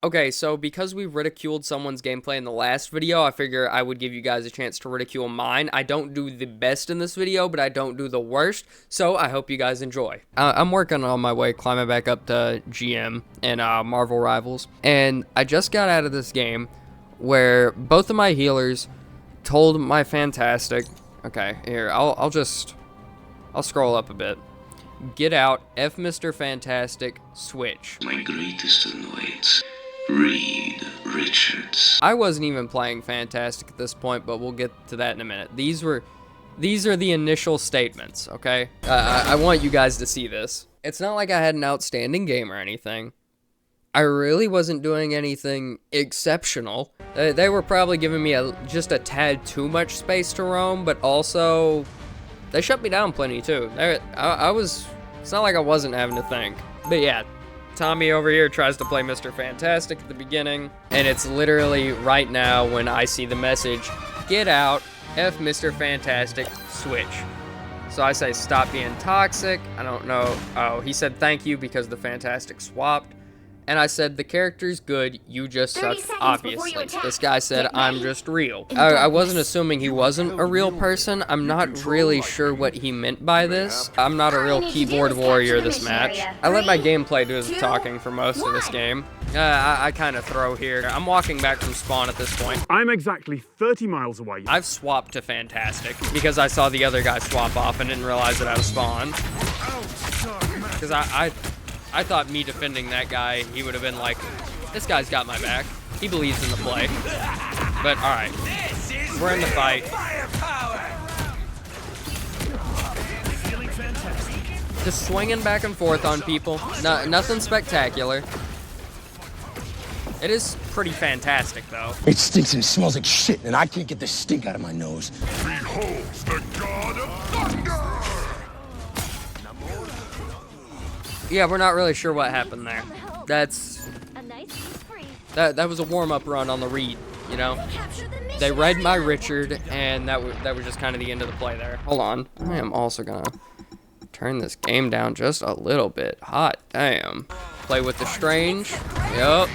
Okay, so because we ridiculed someone's gameplay in the last video, I figure I would give you guys a chance to ridicule mine. I don't do the best in this video, but I don't do the worst, so I hope you guys enjoy. I'm working on my way, climbing back up to GM and Marvel Rivals, and I just got out of this game where both of my healers told my Fantastic. Okay, here, I'll scroll up a bit. Get out, F Mr. Fantastic, switch. My greatest annoyance. Reed Richards. I wasn't even playing Fantastic at this point, but we'll get to that in a minute. These are the initial statements, okay? I want you guys to see this. It's not like I had an outstanding game or anything. I really wasn't doing anything exceptional. They were probably giving me just a tad too much space to roam, but also they shut me down plenty too. It's not like I wasn't having to think. But yeah, Tommy over here tries to play Mr. Fantastic at the beginning, and it's literally right now when I see the message, get out, F Mr. Fantastic, switch. So I say, stop being toxic. I don't know. Oh, he said thank you because the Fantastic swapped. And I said, the character's good, you just suck, obviously. This guy said, I'm just real. I wasn't assuming he wasn't a real person. I'm not really sure what he meant by this. I'm not a real keyboard warrior this match. I let my gameplay do the talking for most of this game. I kind of throw here. I'm walking back from spawn at this point. I'm exactly 30 miles away. I've swapped to Fantastic because I saw the other guy swap off and didn't realize that I was spawned. Because I thought me defending that guy, he would have been like, this guy's got my back. He believes in the play. But alright, we're in the fight. Just swinging back and forth on people. Nothing spectacular. It is pretty fantastic, though. It stinks and smells like shit, and I can't get the stink out of my nose. Behold the god of thunder! Yeah, we're not really sure what happened there. That was a warm-up run on the read, you know? They read my Richard, and that was just kind of the end of the play there. Hold on. I am also gonna turn this game down just a little bit. Hot damn. Play with the Strange. Yup.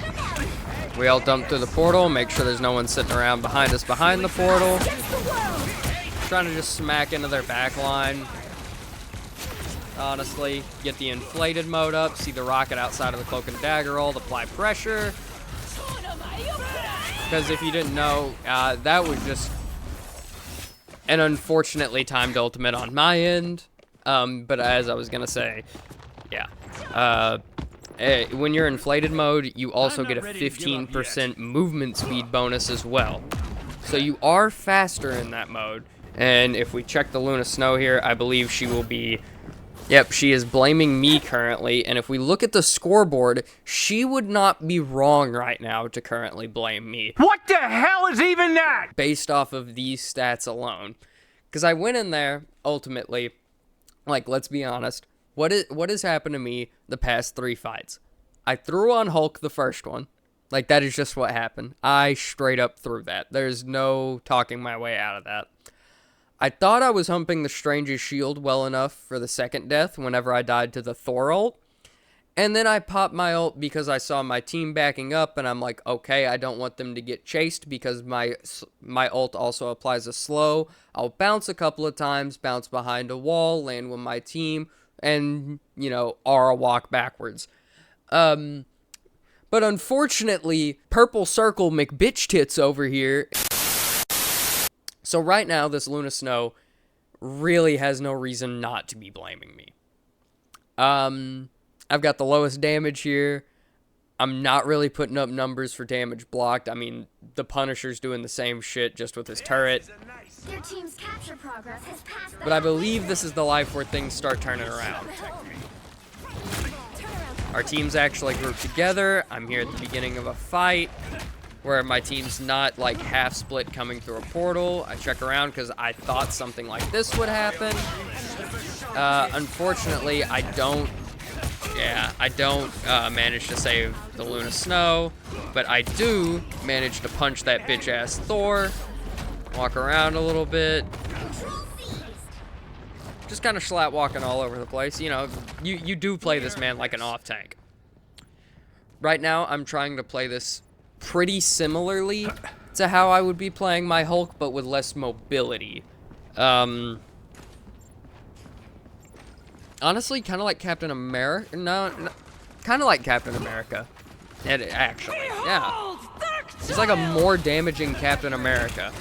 We all dump through the portal, make sure there's no one sitting around behind us behind the portal. Trying to just smack into their back line. Honestly, get the inflated mode up, see the rocket outside of the cloak and dagger ult, apply pressure. Because if you didn't know, that was just an unfortunately timed ultimate on my end. But as I was gonna say, yeah. When you're inflated mode, you also get a 15% movement speed bonus as well. So you are faster in that mode. And if we check the Luna Snow here, I believe she will be... Yep, she is blaming me currently, and if we look at the scoreboard, she would not be wrong right now to currently blame me. What the hell is even that? Based off of these stats alone. Because I went in there, ultimately, like, let's be honest, what has happened to me the past 3 fights? I threw on Hulk the first one. Like, that is just what happened. I straight up threw that. There's no talking my way out of that. I thought I was humping the Strange's shield well enough for the second death whenever I died to the Thor ult. And then I popped my ult because I saw my team backing up, and I'm like, okay, I don't want them to get chased because my ult also applies a slow. I'll bounce a couple of times, bounce behind a wall, land with my team, and, you know, aura walk backwards. But unfortunately, Purple Circle McBitch Tits over here... So right now, this Luna Snow really has no reason not to be blaming me. I've got the lowest damage here. I'm not really putting up numbers for damage blocked. I mean, the Punisher's doing the same shit just with his turret. Your team's capture progress has passed the... But I believe this is the life where things start turning around. Our teams actually group together. I'm here at the beginning of a fight where my team's not like half split coming through a portal. I check around because I thought something like this would happen. Unfortunately, I don't manage to save the Luna Snow, but I do manage to punch that bitch ass Thor. Walk around a little bit. Just kind of slat walking all over the place. You know, you do play this man like an off tank. right now I'm trying to play this pretty similarly to how I would be playing my Hulk, but with less mobility. Honestly, kind of like Captain America. No, kind of like Captain America. Actually, yeah. He's like a more damaging Captain America.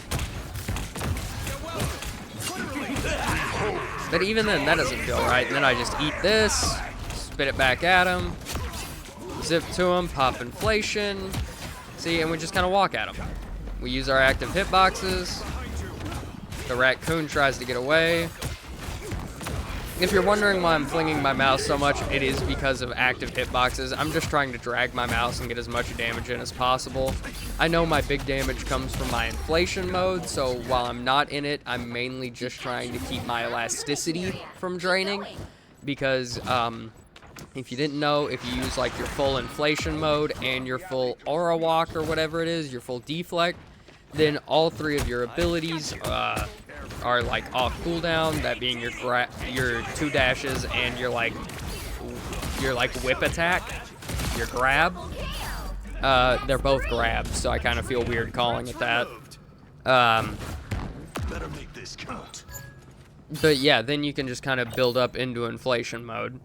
But even then, that doesn't feel right. And then I just eat this, spit it back at him, zip to him, pop inflation. See, and we just kind of walk at him. We use our active hitboxes. The raccoon tries to get away. If you're wondering why I'm flinging my mouse so much, it is because of active hitboxes. I'm just trying to drag my mouse and get as much damage in as possible. I know my big damage comes from my inflation mode, so while I'm not in it, I'm mainly just trying to keep my elasticity from draining. Because, if you didn't know, if you use like your full inflation mode and your full aura walk or whatever it is, your full deflect, then all three of your abilities are like off cooldown, that being your 2 dashes and your like whip attack, your grab. They're both grabs, so I kind of feel weird calling it that. Better make this count. But yeah, then you can just kind of build up into inflation mode,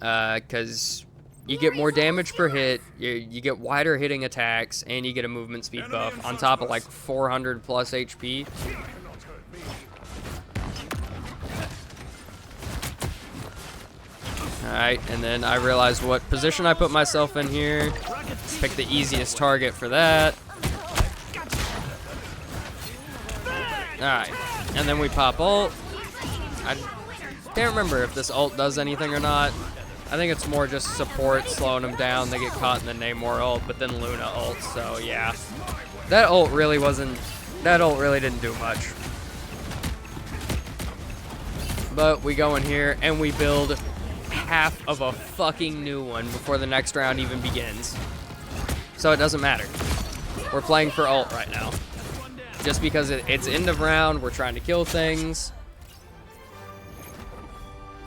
because you get more damage per hit, you get wider hitting attacks, and you get a movement speed buff on top of like 400 plus HP. Alright, and then I realized what position I put myself in here. Pick the easiest target for that. Alright, and then we pop ult. I can't remember if this ult does anything or not. I think it's more just support, slowing them down. They get caught in the Namor ult, but then Luna ult, so yeah. That ult really didn't do much. But we go in here and we build half of a fucking new one before the next round even begins. So it doesn't matter. We're playing for ult right now. Just because it's end of round, we're trying to kill things.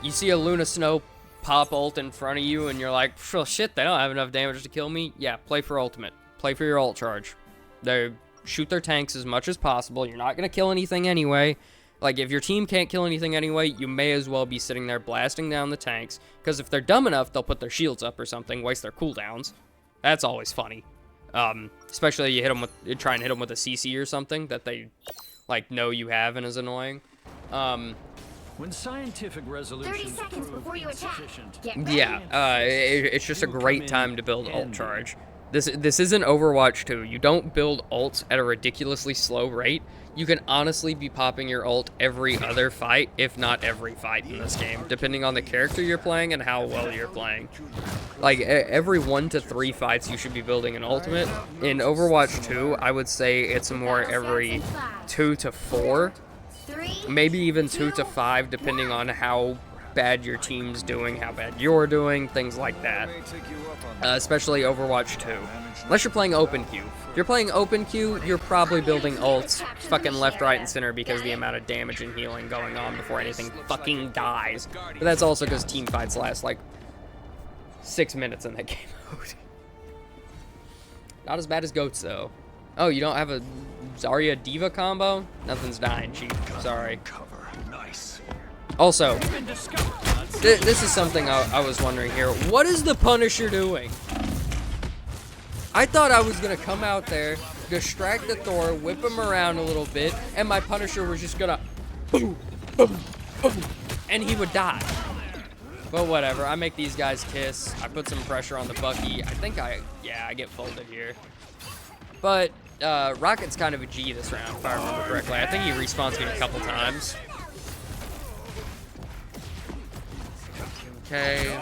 You see a Luna Snow pop ult in front of you and you're like, oh shit, they don't have enough damage to kill me. Yeah, play for ultimate. Play for your ult charge. They shoot their tanks as much as possible. You're not gonna kill anything anyway. Like, if your team can't kill anything anyway, you may as well be sitting there blasting down the tanks, because if they're dumb enough, they'll put their shields up or something, waste their cooldowns. That's always funny. Especially you try and hit them with a CC or something that they, like, know you have and is annoying. When scientific resolution 30 seconds before you attack. Yeah, it's just a great time to build ult charge. This isn't Overwatch 2. You don't build ults at a ridiculously slow rate. You can honestly be popping your ult every other fight, if not every fight in this game, depending on the character you're playing and how well you're playing. Like, every 1 to 3 fights you should be building an ultimate. In Overwatch 2, I would say it's more every 2 to 4, maybe even 2 to 5, depending on how bad your team's doing, how bad you're doing, things like that. Especially Overwatch 2. Unless you're playing open queue. If you're playing open queue, you're probably building ults fucking left, right, and center because of the amount of damage and healing going on before anything fucking dies. But that's also because team fights last like 6 minutes in that game mode. Not as bad as GOATs though. Oh, you don't have a Zarya Diva combo? Nothing's dying, Chief. Sorry. Also, this is something I was wondering here. What is the Punisher doing? I thought I was going to come out there, distract the Thor, whip him around a little bit, and my Punisher was just going to boom, boom, boom, and he would die. But whatever, I make these guys kiss. I put some pressure on the Bucky. I think I get folded here. But Rocket's kind of a G this round, if I remember correctly. I think he respawns me a couple times. Okay.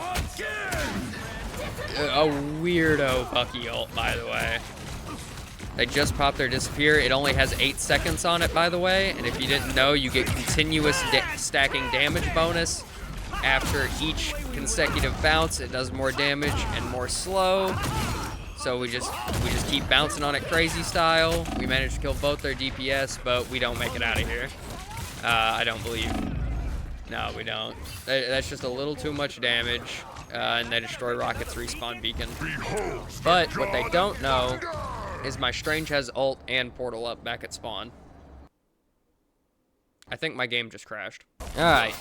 A weirdo Bucky ult, by the way. They just popped their disappear. It only has 8 seconds on it, by the way. And if you didn't know, you get continuous stacking damage bonus. After each consecutive bounce, it does more damage and more slow. So we just keep bouncing on it crazy style. We managed to kill both their DPS, but we don't make it out of here. I don't believe. No, we don't. That's just a little too much damage. and they destroy Rocket's respawn beacon. But what they don't know is my Strange has ult and portal up back at spawn. I think my game just crashed. Alright,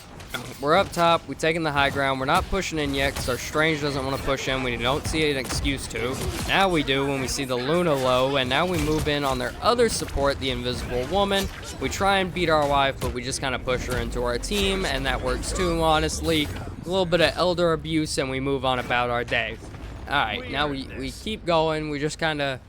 we're up top. We're taking the high ground. We're not pushing in yet because our Strange doesn't want to push in. We don't see an excuse to. Now we do when we see the Luna low, and now we move in on their other support, the Invisible Woman. We try and beat our wife, but we just kind of push her into our team, and that works too, honestly. A little bit of elder abuse, and we move on about our day. Alright, now we keep going. We just kind of...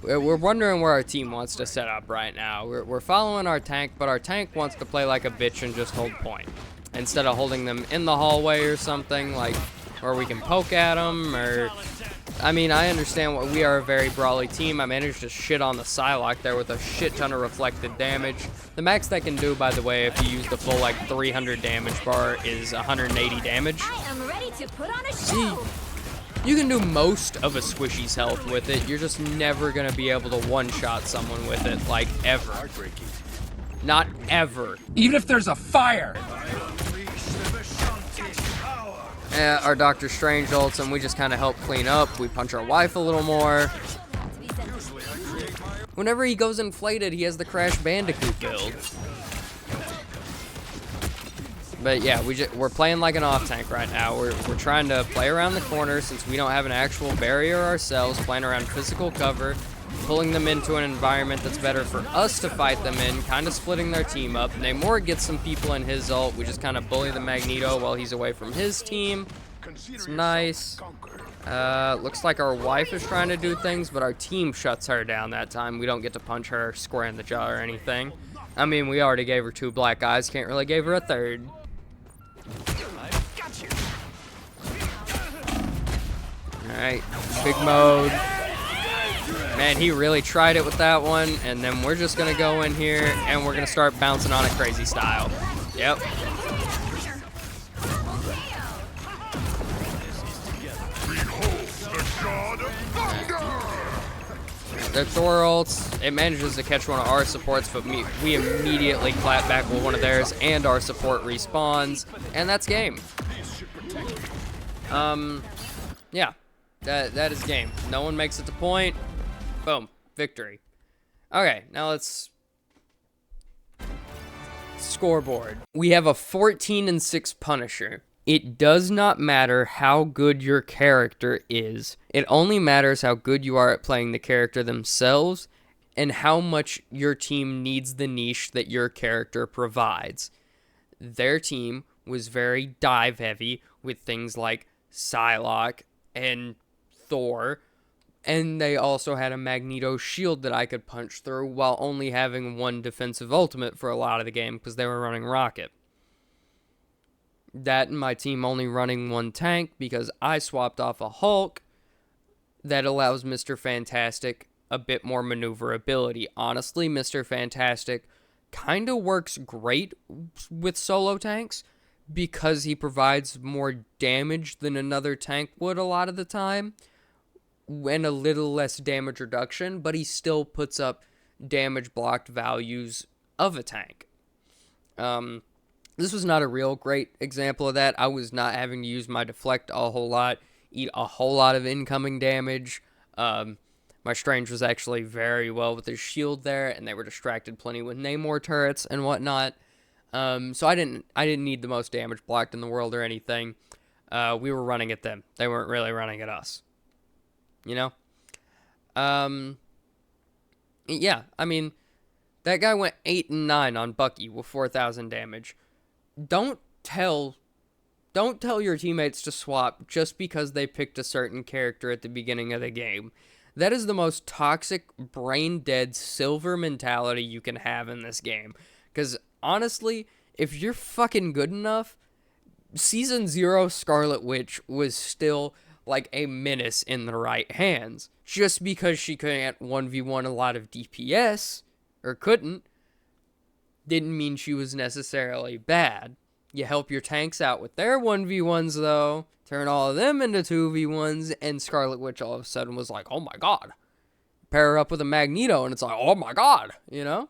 We're wondering where our team wants to set up right now. We're following our tank, but our tank wants to play like a bitch and just hold point. Instead of holding them in the hallway or something, like, where we can poke at them, or... I mean, I understand we are a very brawly team. I managed to shit on the Psylocke there with a shit ton of reflected damage. The max that can do, by the way, if you use the full, like, 300 damage bar is 180 damage. I am ready to put on a show. See, you can do most of a Squishy's health with it. You're just never going to be able to one-shot someone with it, like, ever. Not ever. Even if there's a fire. Our Doctor Strange ults, and we just kind of help clean up. We punch our wife a little more. Whenever he goes inflated, he has the Crash Bandicoot build. But yeah, we're playing like an off-tank right now. We're trying to play around the corner since we don't have an actual barrier ourselves, playing around physical cover, pulling them into an environment that's better for us to fight them in, kind of splitting their team up. Namor gets some people in his ult. We just kind of bully the Magneto while he's away from his team. It's nice. Looks like our wife is trying to do things, but our team shuts her down that time. We don't get to punch her square in the jaw or anything. I mean, we already gave her 2 black eyes. Can't really give her a 3rd. Alright, big mode. Man, he really tried it with that one, and then we're just gonna go in here and we're gonna start bouncing on it crazy style. Yep. Their Thor ults, it manages to catch one of our supports, but we immediately clap back with one of theirs, and our support respawns, and that's game. Yeah, that is game. No one makes it to point. Boom, victory. Okay, now let's scoreboard. We have a 14-6 Punisher. It does not matter how good your character is. It only matters how good you are at playing the character themselves and how much your team needs the niche that your character provides. Their team was very dive heavy with things like Psylocke and Thor, and they also had a Magneto shield that I could punch through while only having one defensive ultimate for a lot of the game because they were running Rocket. That and my team only running one tank because I swapped off a Hulk that allows Mr. Fantastic a bit more maneuverability. Honestly, Mr. Fantastic kind of works great with solo tanks because he provides more damage than another tank would a lot of the time and a little less damage reduction, but he still puts up damage blocked values of a tank. This was not a real great example of that. I was not having to use my deflect a whole lot, eat a whole lot of incoming damage. My Strange was actually very well with his shield there, and they were distracted plenty with Namor turrets and whatnot. So I didn't need the most damage blocked in the world or anything. We were running at them. They weren't really running at us. You know? Yeah, I mean, that guy went 8 and 9 on Bucky with 4,000 damage. Don't tell your teammates to swap just because they picked a certain character at the beginning of the game. That is the most toxic, brain-dead, silver mentality you can have in this game. Because, honestly, if you're fucking good enough, Season 0 Scarlet Witch was still like a menace in the right hands. Just because she couldn't 1v1 a lot of DPS, or couldn't, didn't mean she was necessarily bad. You help your tanks out with their 1v1s, though, turn all of them into 2v1s, and Scarlet Witch all of a sudden was like, oh my god. Pair her up with a Magneto, and it's like, oh my god, you know?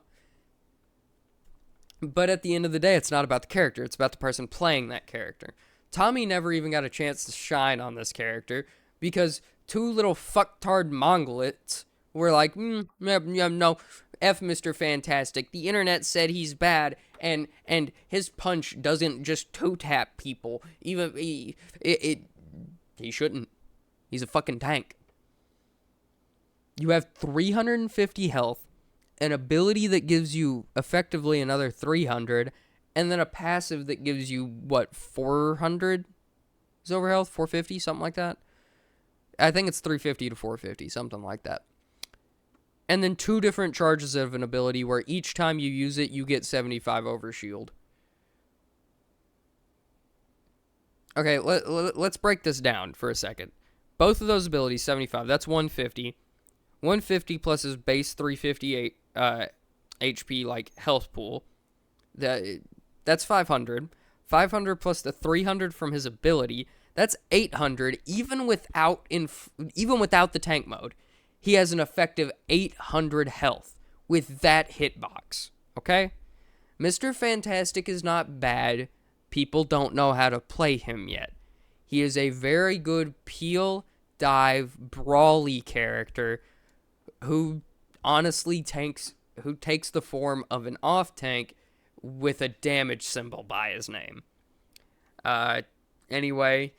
But at the end of the day, it's not about the character, it's about the person playing that character. Tommy never even got a chance to shine on this character because two little fucktard Mongoloids were like, no, F Mr. Fantastic. The internet said he's bad, and his punch doesn't just toe tap people. Even he shouldn't. He's a fucking tank. You have 350 health, an ability that gives you effectively another 300, and then a passive that gives you, what, 400 Silver health? 450? Something like that? I think it's 350 to 450, something like that. And then 2 different charges of an ability where each time you use it, you get 75 over shield. Okay, let's break this down for a second. Both of those abilities, 75, that's 150. 150 plus his base 358 HP, like, health pool. That's 500. 500 plus the 300 from his ability, that's 800, even without the tank mode. He has an effective 800 health with that hitbox, okay? Mr. Fantastic is not bad. People don't know how to play him yet. He is a very good peel, dive, brawly character who honestly takes the form of an off-tank with a damage symbol by his name. Anyway,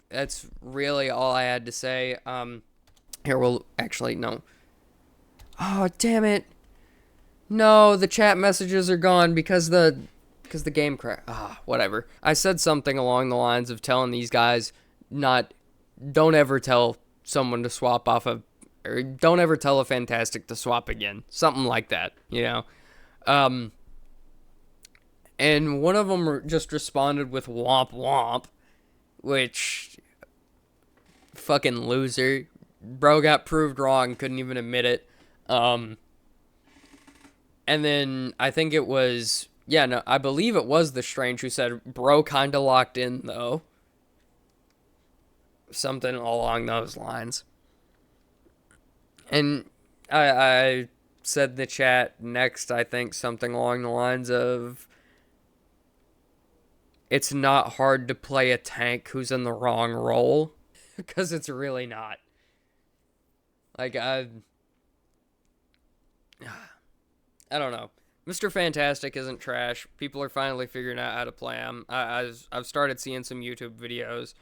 that's really all I had to say. Here, we'll actually, no. Oh, damn it. No, the chat messages are gone because the game crashed. Whatever. I said something along the lines of telling these guys don't ever tell someone to swap off or don't ever tell a Fantastic to swap again. Something like that, you know? And one of them just responded with womp womp, which, fucking loser. Bro got proved wrong, couldn't even admit it. And then I think it was, I believe it was the Strange who said, bro kinda locked in though. Something along those lines. And I said in the chat next, I think something along the lines of, it's not hard to play a tank who's in the wrong role. Because it's really not. Like, I don't know. Mr. Fantastic isn't trash. People are finally figuring out how to play him. I've started seeing some YouTube videos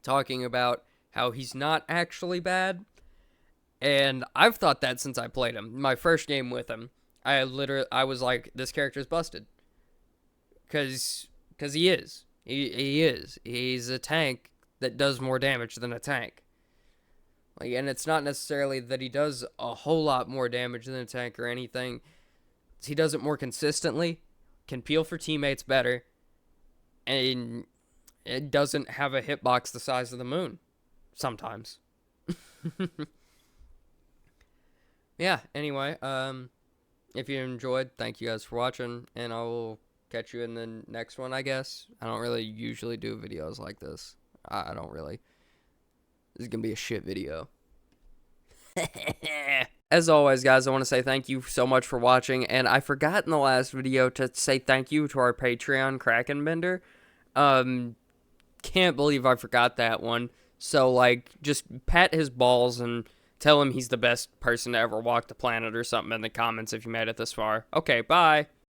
talking about how he's not actually bad. And I've thought that since I played him. My first game with him, I was like, this character's busted. Because he is. He is. He's a tank that does more damage than a tank. Like, and it's not necessarily that he does a whole lot more damage than a tank or anything. He does it more consistently, can peel for teammates better, and it doesn't have a hitbox the size of the moon. Sometimes. Yeah, anyway, if you enjoyed, thank you guys for watching, and I will catch you in the next one, I guess. I don't really usually do videos like this. I don't really. This is going to be a shit video. As always, guys, I want to say thank you so much for watching, and I forgot in the last video to say thank you to our Patreon, Krakenbender. Can't believe I forgot that one. So, like, just pat his balls and tell him he's the best person to ever walk the planet or something in the comments if you made it this far. Okay, bye.